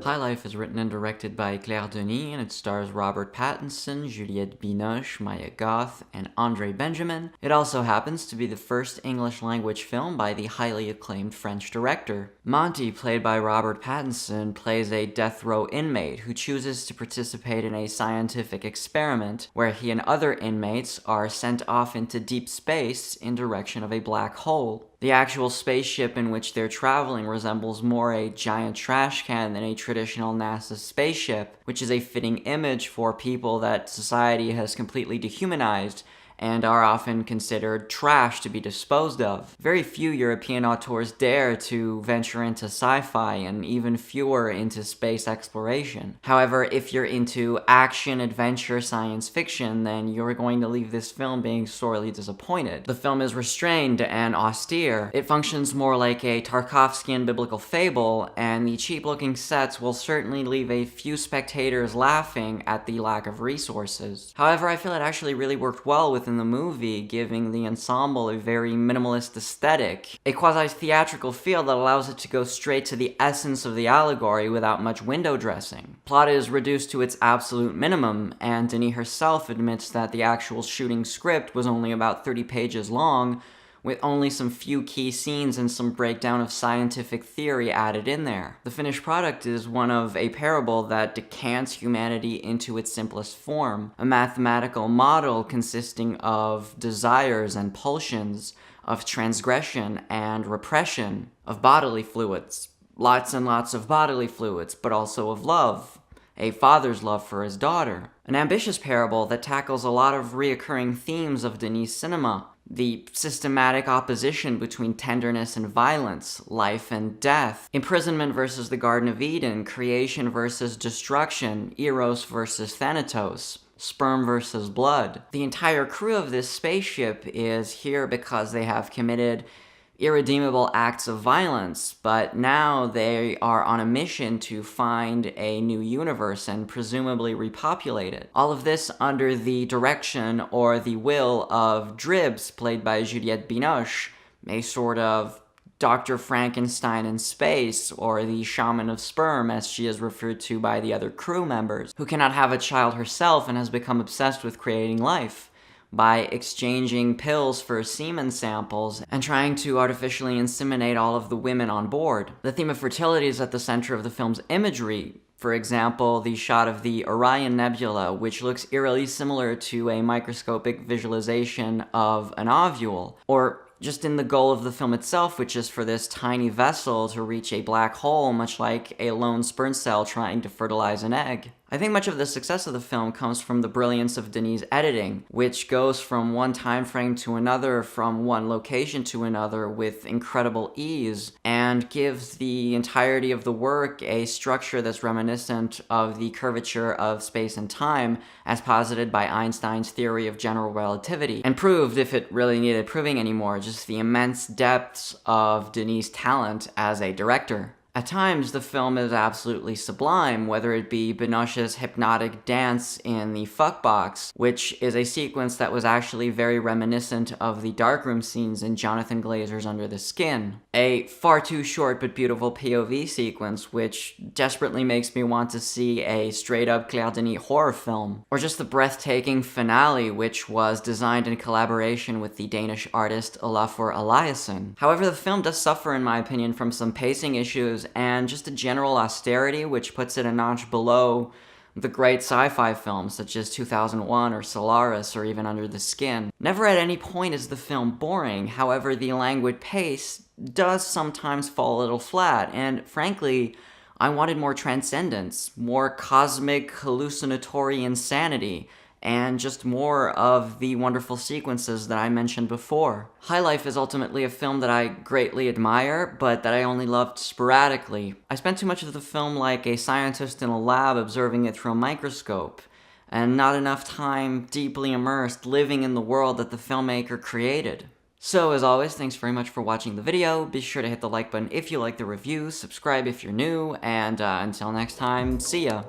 High Life is written and directed by Claire Denis, and it stars Robert Pattinson, Juliette Binoche, Maya Goth, and André Benjamin. It also happens to be the first English-language film by the highly acclaimed French director. Monty, played by Robert Pattinson, plays a death row inmate who chooses to participate in a scientific experiment where he and other inmates are sent off into deep space in direction of a black hole. The actual spaceship in which they're traveling resembles more a giant trash can than a traditional NASA spaceship, which is a fitting image for people that society has completely dehumanized and are often considered trash to be disposed of. Very few European auteurs dare to venture into sci-fi, and even fewer into space exploration. However, if you're into action, adventure, science fiction, then you're going to leave this film being sorely disappointed. The film is restrained and austere. It functions more like a Tarkovskian biblical fable, and the cheap-looking sets will certainly leave a few spectators laughing at the lack of resources. However, I feel it actually really worked well within the movie, giving the ensemble a very minimalist aesthetic, a quasi-theatrical feel that allows it to go straight to the essence of the allegory without much window dressing. Plot is reduced to its absolute minimum, and Denis herself admits that the actual shooting script was only about 30 pages long, with only some few key scenes and some breakdown of scientific theory added in there. The finished product is one of a parable that decants humanity into its simplest form, a mathematical model consisting of desires and pulsions, of transgression and repression, of bodily fluids, lots and lots of bodily fluids, but also of love, a father's love for his daughter. An ambitious parable that tackles a lot of reoccurring themes of Denis' cinema, the systematic opposition between tenderness and violence, life and death, imprisonment versus the Garden of Eden, creation versus destruction, eros versus thanatos, sperm versus blood. The entire crew of this spaceship is here because they have committed irredeemable acts of violence, but now they are on a mission to find a new universe and presumably repopulate it. All of this under the direction or the will of Dribs, played by Juliette Binoche, a sort of Dr. Frankenstein in space, or the shaman of sperm, as she is referred to by the other crew members, who cannot have a child herself and has become obsessed with creating life by exchanging pills for semen samples and trying to artificially inseminate all of the women on board. The theme of fertility is at the center of the film's imagery. For example, the shot of the Orion Nebula, which looks eerily similar to a microscopic visualization of an ovule, or just in the goal of the film itself, which is for this tiny vessel to reach a black hole, much like a lone sperm cell trying to fertilize an egg. I think much of the success of the film comes from the brilliance of Denis' editing, which goes from one time frame to another, from one location to another with incredible ease, and gives the entirety of the work a structure that's reminiscent of the curvature of space and time, as posited by Einstein's theory of general relativity, and proved, if it really needed proving anymore, just the immense depths of Denis' talent as a director. At times, the film is absolutely sublime, whether it be Binoche's hypnotic dance in the fuck box, which is a sequence that was actually very reminiscent of the darkroom scenes in Jonathan Glazer's Under the Skin. A far too short but beautiful POV sequence, which desperately makes me want to see a straight-up Claire Denis horror film. Or just the breathtaking finale, which was designed in collaboration with the Danish artist Olafur Eliasson. However, the film does suffer, in my opinion, from some pacing issues and just a general austerity, which puts it a notch below the great sci-fi films such as 2001 or Solaris or even Under the Skin. Never at any point is the film boring, however the languid pace does sometimes fall a little flat, and frankly, I wanted more transcendence, more cosmic hallucinatory insanity, and just more of the wonderful sequences that I mentioned before. High Life is ultimately a film that I greatly admire, but that I only loved sporadically. I spent too much of the film like a scientist in a lab observing it through a microscope, and not enough time deeply immersed living in the world that the filmmaker created. So, as always, thanks very much for watching the video. Be sure to hit the like button if you like the review, subscribe if you're new, and until next time, see ya!